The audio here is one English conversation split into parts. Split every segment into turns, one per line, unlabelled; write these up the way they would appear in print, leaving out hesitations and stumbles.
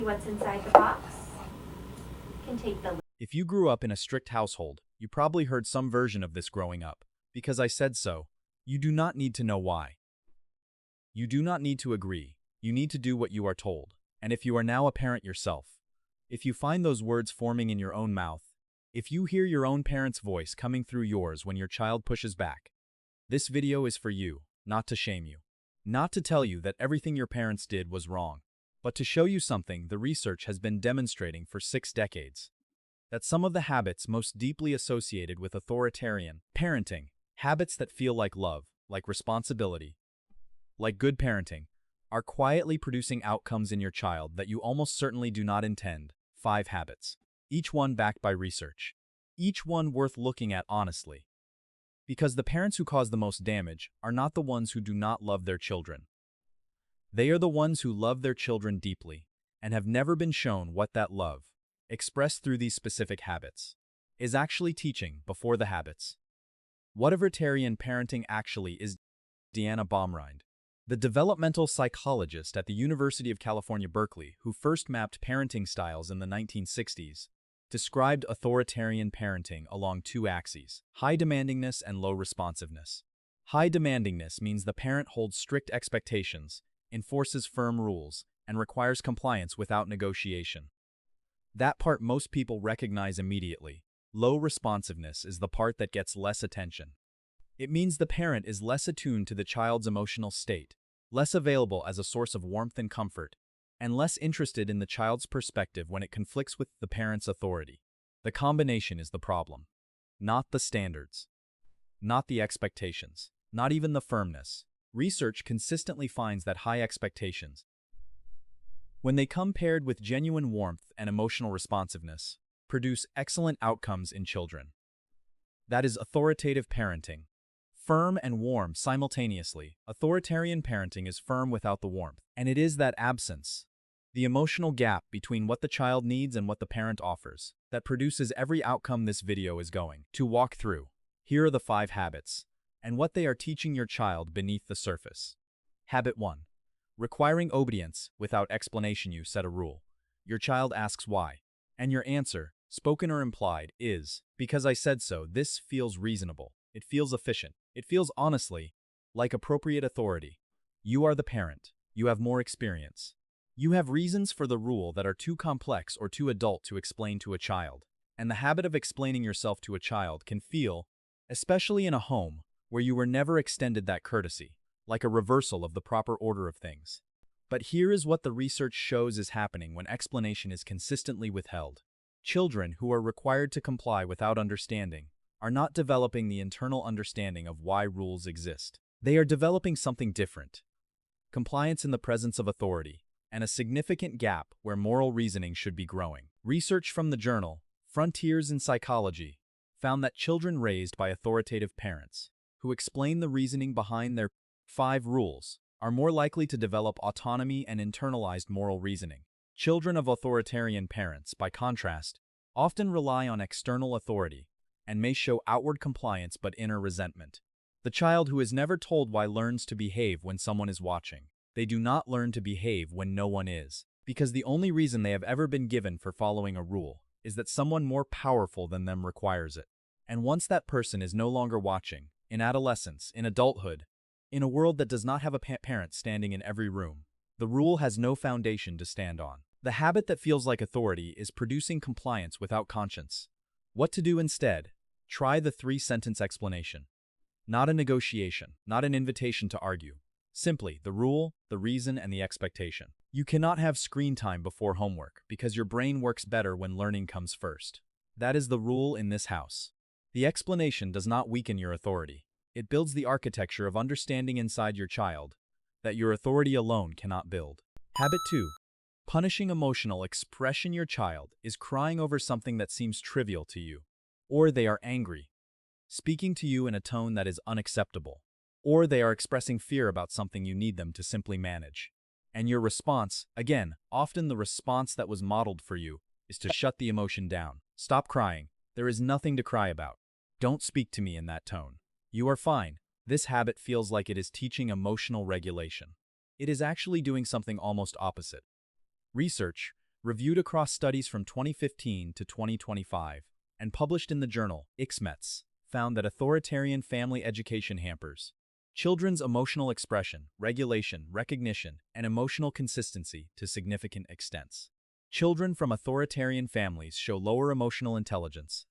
What's inside the box can take the
If you grew up in a strict household, you probably heard some version of this growing up. Because I said so, you do not need to know why. You do not need to agree. You need to do what you are told. And if you are now a parent yourself, if you find those words forming in your own mouth, if you hear your own parent's voice coming through yours when your child pushes back, this video is for you, not to shame you. Not to tell you that everything your parents did was wrong, but to show you something the research has been demonstrating for 6 decades. That some of the habits most deeply associated with authoritarian parenting, habits that feel like love, like responsibility, like good parenting, are quietly producing outcomes in your child that you almost certainly do not intend. 5 habits. Each one backed by research. Each one worth looking at honestly. Because the parents who cause the most damage are not the ones who do not love their children. They are the ones who love their children deeply and have never been shown what that love, expressed through these specific habits, is actually teaching before the habits. What authoritarian parenting actually is. Deanna Baumrind, the developmental psychologist at the University of California, Berkeley, who first mapped parenting styles in the 1960s, described authoritarian parenting along 2 axes: high demandingness and low responsiveness. High demandingness means the parent holds strict expectations, enforces firm rules, and requires compliance without negotiation. That part most people recognize immediately. Low responsiveness is the part that gets less attention. It means the parent is less attuned to the child's emotional state, less available as a source of warmth and comfort, and less interested in the child's perspective when it conflicts with the parent's authority. The combination is the problem. Not the standards. Not the expectations. Not even the firmness. Research consistently finds that high expectations, when they come paired with genuine warmth and emotional responsiveness, produce excellent outcomes in children. That is authoritative parenting. Firm and warm simultaneously. Authoritarian parenting is firm without the warmth, and it is that absence, the emotional gap between what the child needs and what the parent offers, that produces every outcome this video is going to walk through. Here are the 5 habits, and what they are teaching your child beneath the surface. Habit 1. Requiring obedience without explanation. You set a rule. Your child asks why, and your answer, spoken or implied, is, because I said so. This feels reasonable. It feels efficient. It feels honestly like appropriate authority. You are the parent. You have more experience. You have reasons for the rule that are too complex or too adult to explain to a child. And the habit of explaining yourself to a child can feel, especially in a home where you were never extended that courtesy, like a reversal of the proper order of things. But here is what the research shows is happening when explanation is consistently withheld. Children who are required to comply without understanding are not developing the internal understanding of why rules exist. They are developing something different: compliance in the presence of authority, and a significant gap where moral reasoning should be growing. Research from the journal Frontiers in Psychology found that children raised by authoritative parents, who explain the reasoning behind their 5 rules, are more likely to develop autonomy and internalized moral reasoning. Children of authoritarian parents, by contrast, often rely on external authority and may show outward compliance but inner resentment. The child who is never told why learns to behave when someone is watching. They do not learn to behave when no one is, because the only reason they have ever been given for following a rule is that someone more powerful than them requires it. And once that person is no longer watching, in adolescence, in adulthood, in a world that does not have a parent standing in every room, the rule has no foundation to stand on. The habit that feels like authority is producing compliance without conscience. What to do instead? Try the 3-sentence explanation. Not a negotiation, not an invitation to argue. Simply the rule, the reason, and the expectation. You cannot have screen time before homework because your brain works better when learning comes first. That is the rule in this house. The explanation does not weaken your authority. It builds the architecture of understanding inside your child that your authority alone cannot build. Habit 2. Punishing emotional expression. Your child is crying over something that seems trivial to you, or they are angry, speaking to you in a tone that is unacceptable, or they are expressing fear about something you need them to simply manage. And your response, again, often the response that was modeled for you, is to shut the emotion down. Stop crying. There is nothing to cry about. Don't speak to me in that tone. You are fine. This habit feels like it is teaching emotional regulation. It is actually doing something almost opposite. Research reviewed across studies from 2015 to 2025, and published in the journal ICSMETS, found that authoritarian family education hampers children's emotional expression, regulation, recognition, and emotional consistency to significant extents. Children from authoritarian families show lower emotional intelligence,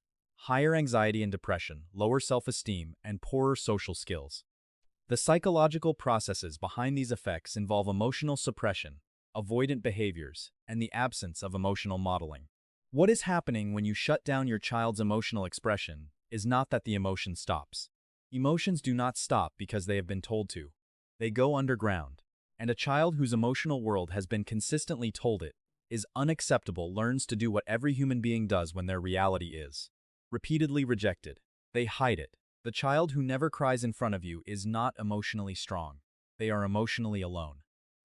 higher anxiety and depression, lower self-esteem, and poorer social skills. The psychological processes behind these effects involve emotional suppression, avoidant behaviors, and the absence of emotional modeling. What is happening when you shut down your child's emotional expression is not that the emotion stops. Emotions do not stop because they have been told to. They go underground. And a child whose emotional world has been consistently told it is unacceptable learns to do what every human being does when their reality is repeatedly rejected. They hide it. The child who never cries in front of you is not emotionally strong. They are emotionally alone.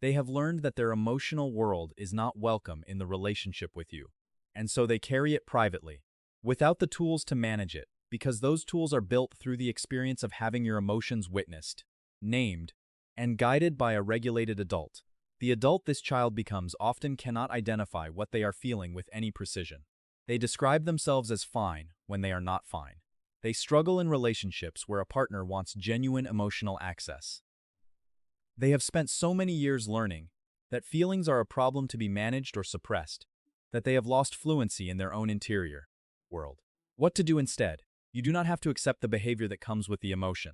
They have learned that their emotional world is not welcome in the relationship with you, and so they carry it privately, without the tools to manage it, because those tools are built through the experience of having your emotions witnessed, named, and guided by a regulated adult. The adult this child becomes often cannot identify what they are feeling with any precision. They describe themselves as fine when they are not fine. They struggle in relationships where a partner wants genuine emotional access. They have spent so many years learning that feelings are a problem to be managed or suppressed, that they have lost fluency in their own interior world. What to do instead? You do not have to accept the behavior that comes with the emotion.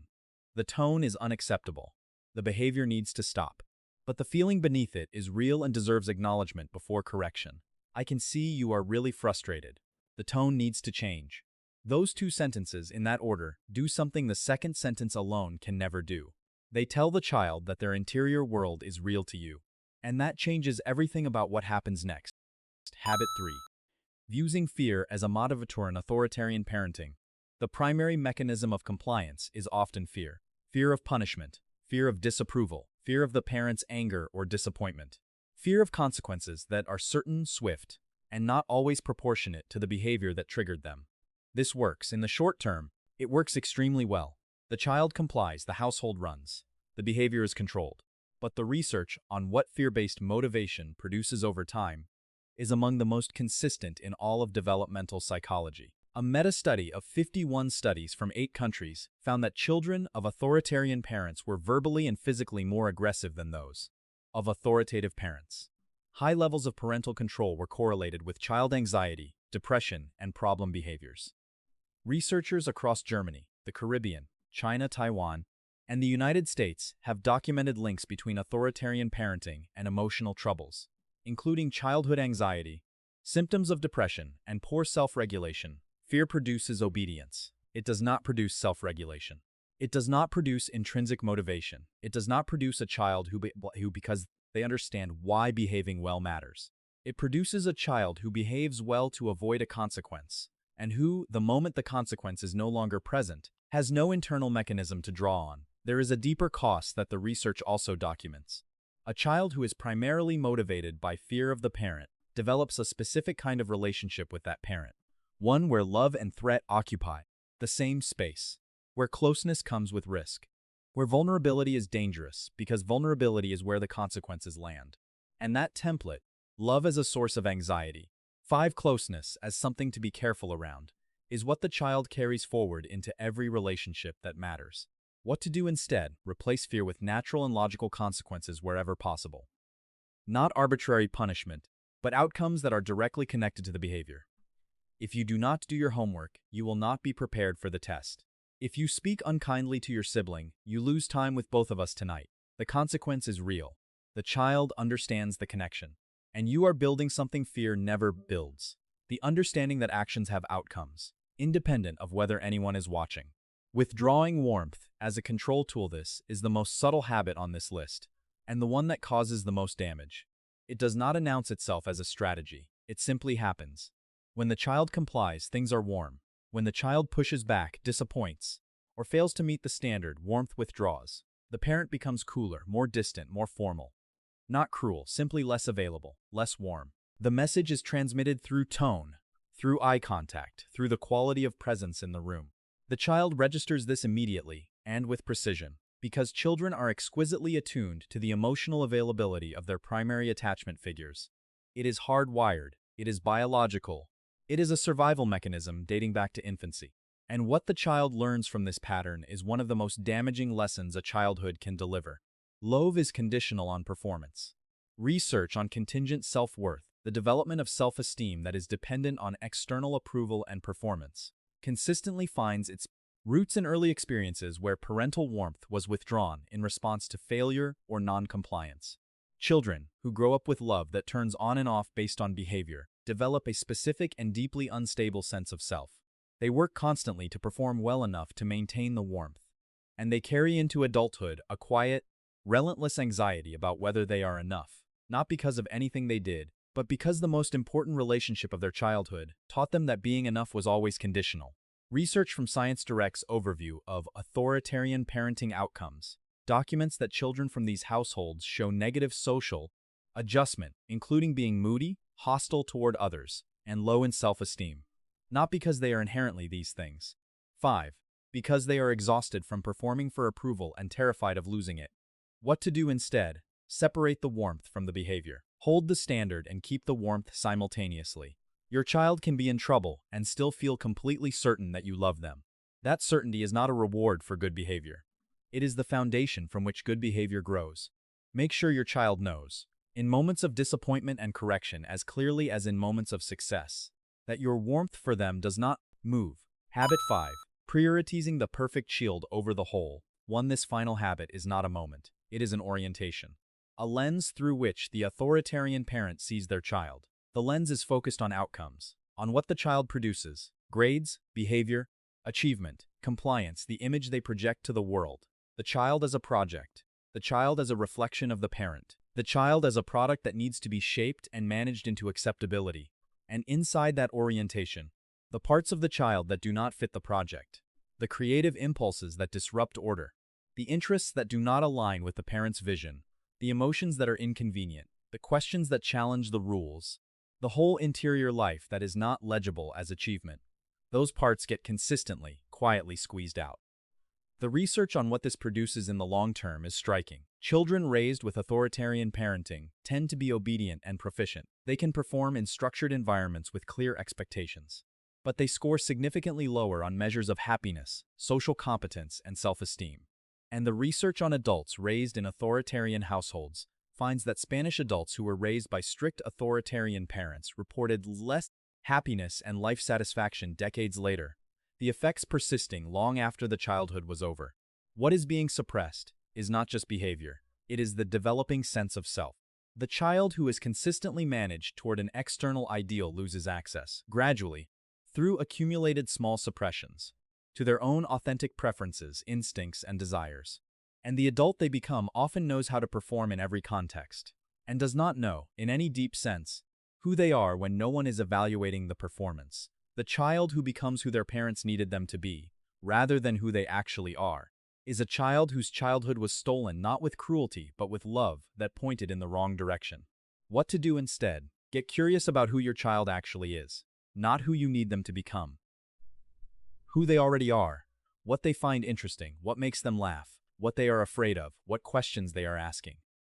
The tone is unacceptable. The behavior needs to stop. But the feeling beneath it is real and deserves acknowledgement before correction. I can see you are really frustrated. The tone needs to change. Those two sentences, in that order, do something the second sentence alone can never do. They tell the child that their interior world is real to you. And that changes everything about what happens next. Habit 3. Using fear as a motivator in authoritarian parenting. The primary mechanism of compliance is often fear. Fear of punishment, fear of disapproval, fear of the parent's anger or disappointment. Fear of consequences that are certain, swift, and not always proportionate to the behavior that triggered them. This works. In the short term, it works extremely well. The child complies, the household runs. The behavior is controlled. But the research on what fear-based motivation produces over time is among the most consistent in all of developmental psychology. A meta-study of 51 studies from 8 countries found that children of authoritarian parents were verbally and physically more aggressive than those of authoritative parents. High levels of parental control were correlated with child anxiety, depression, and problem behaviors. Researchers across Germany, the Caribbean, China, Taiwan, and the United States have documented links between authoritarian parenting and emotional troubles, including childhood anxiety, symptoms of depression, and poor self-regulation. Fear produces obedience. It does not produce self-regulation. It does not produce intrinsic motivation. It does not produce a child who because they understand why behaving well matters. It produces a child who behaves well to avoid a consequence, and who, the moment the consequence is no longer present, has no internal mechanism to draw on. There is a deeper cost that the research also documents. A child who is primarily motivated by fear of the parent develops a specific kind of relationship with that parent. One where love and threat occupy the same space, where closeness comes with risk, where vulnerability is dangerous because vulnerability is where the consequences land. And that template, love as a source of anxiety, 5 closeness as something to be careful around, is what the child carries forward into every relationship that matters. What to do instead? Replace fear with natural and logical consequences wherever possible. Not arbitrary punishment, but outcomes that are directly connected to the behavior. If you do not do your homework, you will not be prepared for the test. If you speak unkindly to your sibling, you lose time with both of us tonight. The consequence is real. The child understands the connection. And you are building something fear never builds. The understanding that actions have outcomes, independent of whether anyone is watching. Withdrawing warmth as a control tool. This is the most subtle habit on this list, and the one that causes the most damage. It does not announce itself as a strategy. It simply happens. When the child complies, things are warm. When the child pushes back, disappoints, or fails to meet the standard, warmth withdraws. The parent becomes cooler, more distant, more formal. Not cruel, simply less available, less warm. The message is transmitted through tone, through eye contact, through the quality of presence in the room. The child registers this immediately, and with precision, because children are exquisitely attuned to the emotional availability of their primary attachment figures. It is hardwired. It is biological. It is a survival mechanism dating back to infancy. And what the child learns from this pattern is one of the most damaging lessons a childhood can deliver. Love is conditional on performance. Research on contingent self-worth, the development of self-esteem that is dependent on external approval and performance, consistently finds its roots in early experiences where parental warmth was withdrawn in response to failure or non-compliance. Children, who grow up with love that turns on and off based on behavior, develop a specific and deeply unstable sense of self. They work constantly to perform well enough to maintain the warmth, and they carry into adulthood a quiet, relentless anxiety about whether they are enough, not because of anything they did, but because the most important relationship of their childhood taught them that being enough was always conditional. Research from Science Direct's overview of authoritarian parenting outcomes documents that children from these households show negative social adjustment, including being moody, hostile toward others, and low in self-esteem. Not because they are inherently these things. 5. Because they are exhausted from performing for approval and terrified of losing it. What to do instead? Separate the warmth from the behavior. Hold the standard and keep the warmth simultaneously. Your child can be in trouble and still feel completely certain that you love them. That certainty is not a reward for good behavior. It is the foundation from which good behavior grows. Make sure your child knows, in moments of disappointment and correction as clearly as in moments of success, that your warmth for them does not move. Habit 5. Prioritizing the perfect shield over the whole. This final habit is not a moment. It is an orientation. A lens through which the authoritarian parent sees their child. The lens is focused on outcomes, on what the child produces, grades, behavior, achievement, compliance, the image they project to the world. The child as a project. The child as a reflection of the parent. The child as a product that needs to be shaped and managed into acceptability. And inside that orientation, the parts of the child that do not fit the project. The creative impulses that disrupt order. The interests that do not align with the parent's vision. The emotions that are inconvenient. The questions that challenge the rules. The whole interior life that is not legible as achievement. Those parts get consistently, quietly squeezed out. The research on what this produces in the long term is striking. Children raised with authoritarian parenting tend to be obedient and proficient. They can perform in structured environments with clear expectations. But they score significantly lower on measures of happiness, social competence, and self-esteem. And the research on adults raised in authoritarian households finds that Spanish adults who were raised by strict authoritarian parents reported less happiness and life satisfaction decades later, the effects persisting long after the childhood was over. What is being suppressed is not just behavior, it is the developing sense of self. The child who is consistently managed toward an external ideal loses access, gradually, through accumulated small suppressions, to their own authentic preferences, instincts, and desires. And the adult they become often knows how to perform in every context, and does not know, in any deep sense, who they are when no one is evaluating the performance. The child who becomes who their parents needed them to be, rather than who they actually are, is a child whose childhood was stolen not with cruelty but with love that pointed in the wrong direction. What to do instead? Get curious about who your child actually is, not who you need them to become. Who they already are, what they find interesting, what makes them laugh, what they are afraid of, what questions they are asking.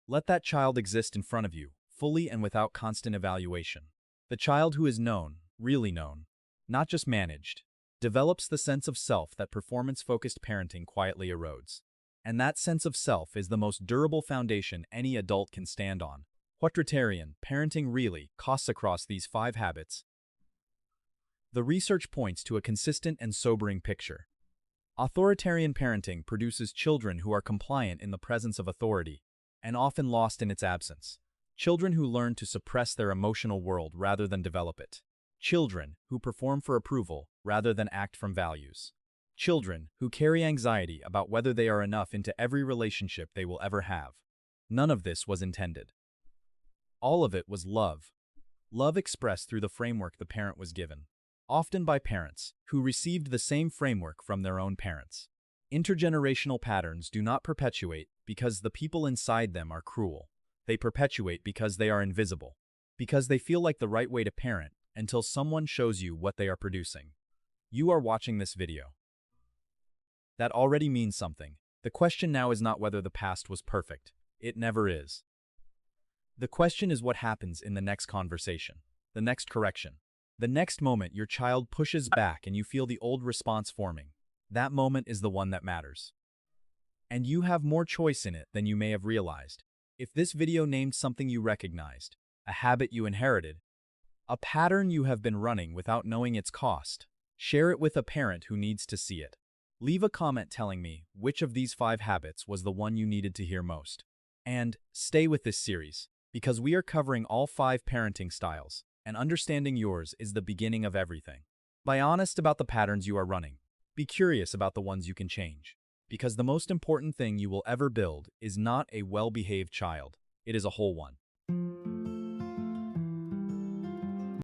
Let that child exist in front of you, fully and without constant evaluation. The child who is known, really known, not just managed, develops the sense of self that performance-focused parenting quietly erodes. And that sense of self is the most durable foundation any adult can stand on. Authoritarian parenting really costs across these 5 habits. The research points to a consistent and sobering picture. Authoritarian parenting produces children who are compliant in the presence of authority, and often lost in its absence. Children who learn to suppress their emotional world rather than develop it. Children who perform for approval rather than act from values. Children who carry anxiety about whether they are enough into every relationship they will ever have. None of this was intended. All of it was love. Love expressed through the framework the parent was given, often by parents who received the same framework from their own parents. Intergenerational patterns do not perpetuate because the people inside them are cruel. They perpetuate because they are invisible, because they feel like the right way to parent until someone shows you what they are producing. You are watching this video. That already means something. The question now is not whether the past was perfect. It never is. The question is what happens in the next conversation, the next correction. The next moment your child pushes back and you feel the old response forming. That moment is the one that matters. And you have more choice in it than you may have realized. If this video named something you recognized, a habit you inherited, a pattern you have been running without knowing its cost, share it with a parent who needs to see it. Leave a comment telling me which of these 5 habits was the one you needed to hear most. And stay with this series, because we are covering all 5 parenting styles, and understanding yours is the beginning of everything. Be honest about the patterns you are running. Be curious about the ones you can change. Because the most important thing you will ever build is not a well-behaved child, it is a whole one.